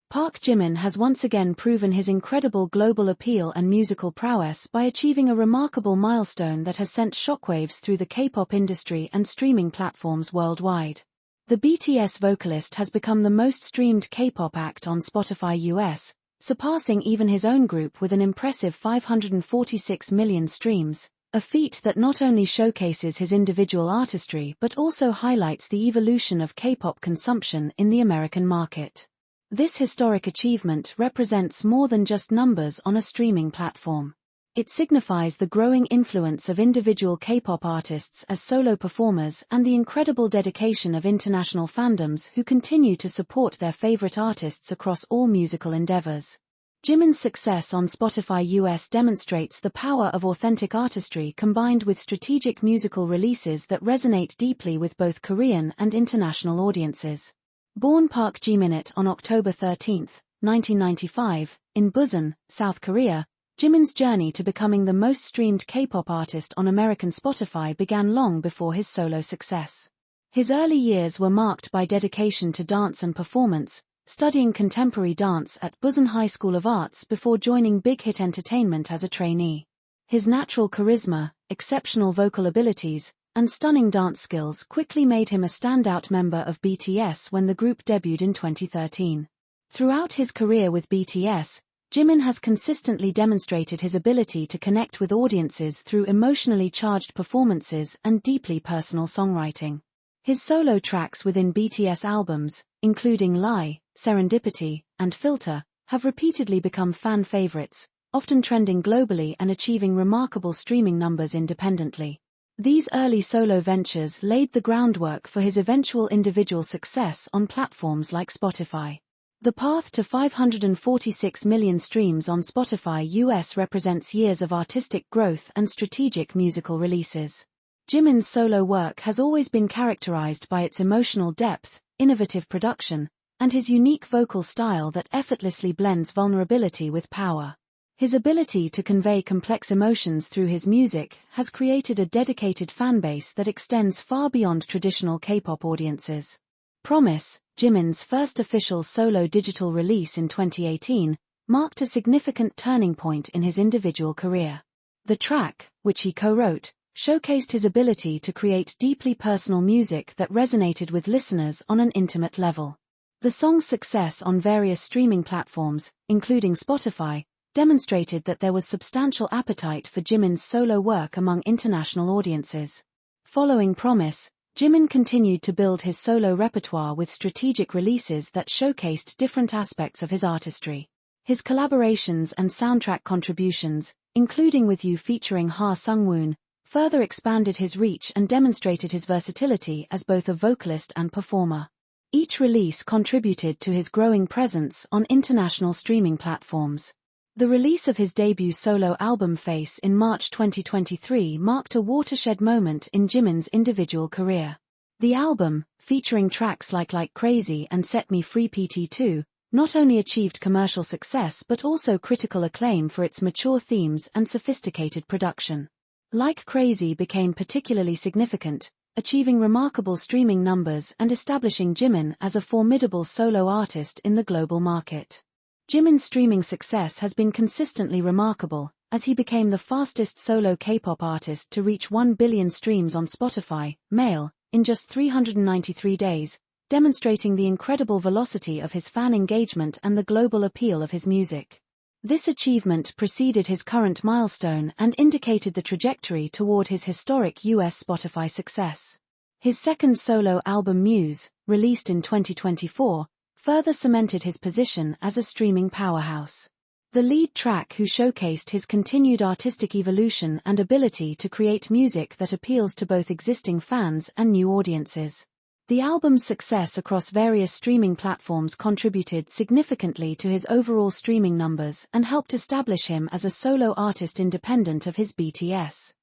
Park Jimin has once again proven his incredible global appeal and musical prowess by achieving a remarkable milestone that has sent shockwaves through the K-pop industry and streaming platforms worldwide. The BTS vocalist has become the most streamed K-pop act on Spotify US, surpassing even his own group with an impressive 546 million streams, a feat that not only showcases his individual artistry but also highlights the evolution of K-pop consumption in the American market. This historic achievement represents more than just numbers on a streaming platform. It signifies the growing influence of individual K-pop artists as solo performers and the incredible dedication of international fandoms who continue to support their favorite artists across all musical endeavors. Jimin's success on Spotify US demonstrates the power of authentic artistry combined with strategic musical releases that resonate deeply with both Korean and international audiences. Born Park Jimin on October 13, 1995, in Busan, South Korea, Jimin's journey to becoming the most streamed K-pop artist on American Spotify began long before his solo success. His early years were marked by dedication to dance and performance, studying contemporary dance at Busan High School of Arts before joining Big Hit Entertainment as a trainee. His natural charisma, exceptional vocal abilities, and stunning dance skills quickly made him a standout member of BTS when the group debuted in 2013. Throughout his career with BTS, Jimin has consistently demonstrated his ability to connect with audiences through emotionally charged performances and deeply personal songwriting. His solo tracks within BTS albums, including Lie, Serendipity, and Filter, have repeatedly become fan favorites, often trending globally and achieving remarkable streaming numbers independently. These early solo ventures laid the groundwork for his eventual individual success on platforms like Spotify. The path to 546 million streams on Spotify US represents years of artistic growth and strategic musical releases. Jimin's solo work has always been characterized by its emotional depth, innovative production, and his unique vocal style that effortlessly blends vulnerability with power. His ability to convey complex emotions through his music has created a dedicated fanbase that extends far beyond traditional K-pop audiences. Promise, Jimin's first official solo digital release in 2018, marked a significant turning point in his individual career. The track, which he co-wrote, showcased his ability to create deeply personal music that resonated with listeners on an intimate level. The song's success on various streaming platforms, including Spotify, demonstrated that there was substantial appetite for Jimin's solo work among international audiences. Following Promise, Jimin continued to build his solo repertoire with strategic releases that showcased different aspects of his artistry. His collaborations and soundtrack contributions, including with You featuring Ha Sung-woon, further expanded his reach and demonstrated his versatility as both a vocalist and performer. Each release contributed to his growing presence on international streaming platforms. The release of his debut solo album Face in March 2023 marked a watershed moment in Jimin's individual career. The album, featuring tracks like Crazy and Set Me Free PT2, not only achieved commercial success but also critical acclaim for its mature themes and sophisticated production. Like Crazy became particularly significant, achieving remarkable streaming numbers and establishing Jimin as a formidable solo artist in the global market. Jimin's streaming success has been consistently remarkable, as he became the fastest solo K-pop artist to reach 1 billion streams on Spotify, Male, in just 393 days, demonstrating the incredible velocity of his fan engagement and the global appeal of his music. This achievement preceded his current milestone and indicated the trajectory toward his historic US Spotify success. His second solo album Muse, released in 2024, further cemented his position as a streaming powerhouse. The lead track who showcased his continued artistic evolution and ability to create music that appeals to both existing fans and new audiences. The album's success across various streaming platforms contributed significantly to his overall streaming numbers and helped establish him as a solo artist independent of his BTS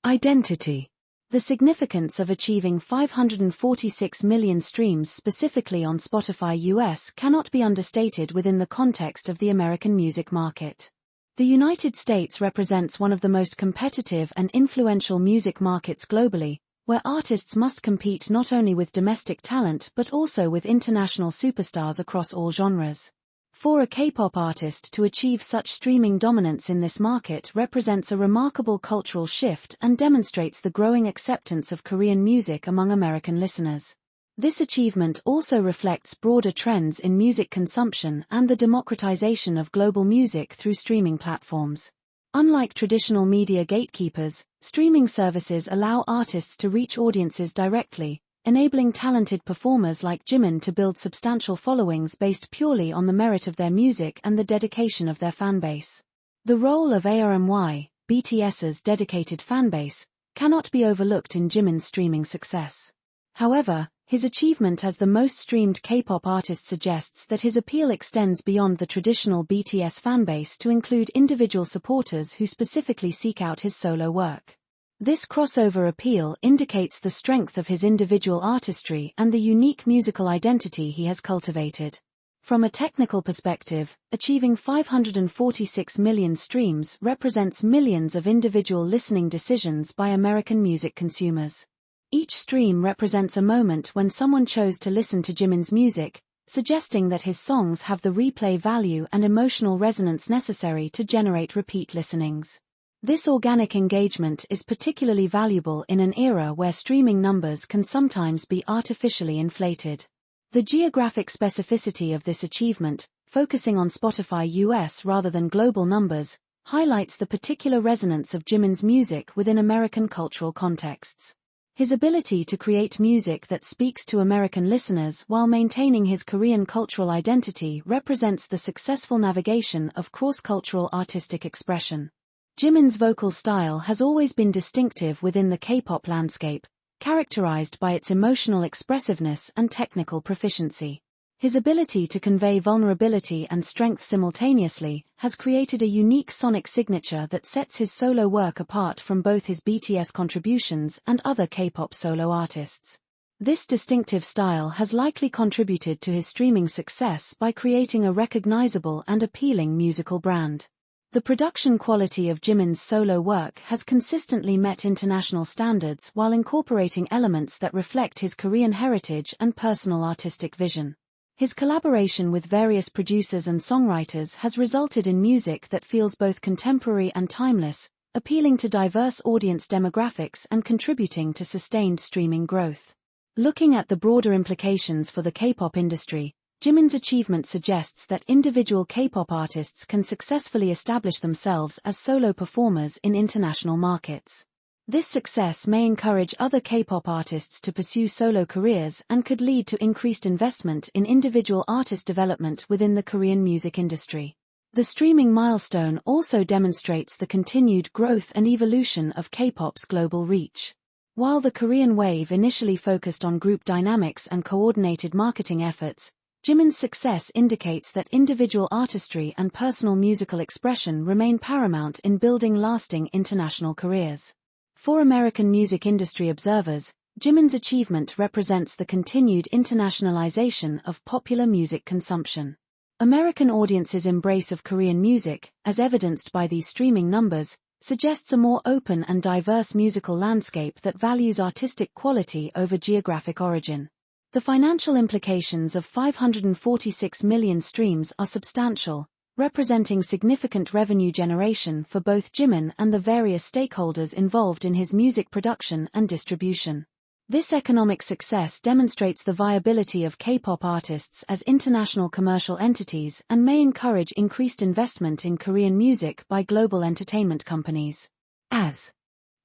identity. The significance of achieving 546 million streams specifically on Spotify US cannot be understated within the context of the American music market. The United States represents one of the most competitive and influential music markets globally, where artists must compete not only with domestic talent but also with international superstars across all genres. For a K-pop artist to achieve such streaming dominance in this market represents a remarkable cultural shift and demonstrates the growing acceptance of Korean music among American listeners. This achievement also reflects broader trends in music consumption and the democratization of global music through streaming platforms. Unlike traditional media gatekeepers, streaming services allow artists to reach audiences directly, enabling talented performers like Jimin to build substantial followings based purely on the merit of their music and the dedication of their fanbase. The role of ARMY, BTS's dedicated fanbase, cannot be overlooked in Jimin's streaming success. However, his achievement as the most streamed K-pop artist suggests that his appeal extends beyond the traditional BTS fanbase to include individual supporters who specifically seek out his solo work. This crossover appeal indicates the strength of his individual artistry and the unique musical identity he has cultivated. From a technical perspective, achieving 546 million streams represents millions of individual listening decisions by American music consumers. Each stream represents a moment when someone chose to listen to Jimin's music, suggesting that his songs have the replay value and emotional resonance necessary to generate repeat listenings. This organic engagement is particularly valuable in an era where streaming numbers can sometimes be artificially inflated. The geographic specificity of this achievement, focusing on Spotify US rather than global numbers, highlights the particular resonance of Jimin's music within American cultural contexts. His ability to create music that speaks to American listeners while maintaining his Korean cultural identity represents the successful navigation of cross-cultural artistic expression. Jimin's vocal style has always been distinctive within the K-pop landscape, characterized by its emotional expressiveness and technical proficiency. His ability to convey vulnerability and strength simultaneously has created a unique sonic signature that sets his solo work apart from both his BTS contributions and other K-pop solo artists. This distinctive style has likely contributed to his streaming success by creating a recognizable and appealing musical brand. The production quality of Jimin's solo work has consistently met international standards while incorporating elements that reflect his Korean heritage and personal artistic vision. His collaboration with various producers and songwriters has resulted in music that feels both contemporary and timeless, appealing to diverse audience demographics and contributing to sustained streaming growth. Looking at the broader implications for the K-pop industry, Jimin's achievement suggests that individual K-pop artists can successfully establish themselves as solo performers in international markets. This success may encourage other K-pop artists to pursue solo careers and could lead to increased investment in individual artist development within the Korean music industry. The streaming milestone also demonstrates the continued growth and evolution of K-pop's global reach. While the Korean wave initially focused on group dynamics and coordinated marketing efforts, Jimin's success indicates that individual artistry and personal musical expression remain paramount in building lasting international careers. For American music industry observers, Jimin's achievement represents the continued internationalization of popular music consumption. American audiences' embrace of Korean music, as evidenced by these streaming numbers, suggests a more open and diverse musical landscape that values artistic quality over geographic origin. The financial implications of 546 million streams are substantial, representing significant revenue generation for both Jimin and the various stakeholders involved in his music production and distribution. This economic success demonstrates the viability of K-pop artists as international commercial entities and may encourage increased investment in Korean music by global entertainment companies. As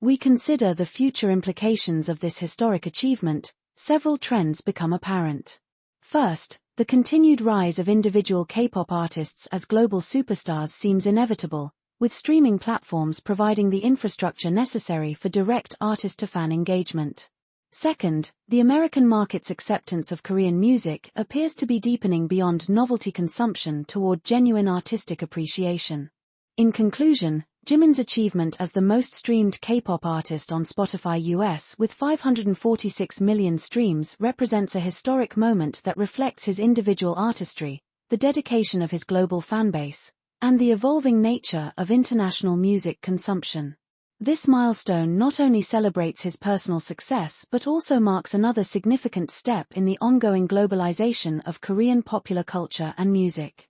we consider the future implications of this historic achievement, several trends become apparent. First, the continued rise of individual K-pop artists as global superstars seems inevitable, with streaming platforms providing the infrastructure necessary for direct artist-to-fan engagement. Second, the American market's acceptance of Korean music appears to be deepening beyond novelty consumption toward genuine artistic appreciation. In conclusion, Jimin's achievement as the most streamed K-pop artist on Spotify US with 546 million streams represents a historic moment that reflects his individual artistry, the dedication of his global fanbase, and the evolving nature of international music consumption. This milestone not only celebrates his personal success but also marks another significant step in the ongoing globalization of Korean popular culture and music.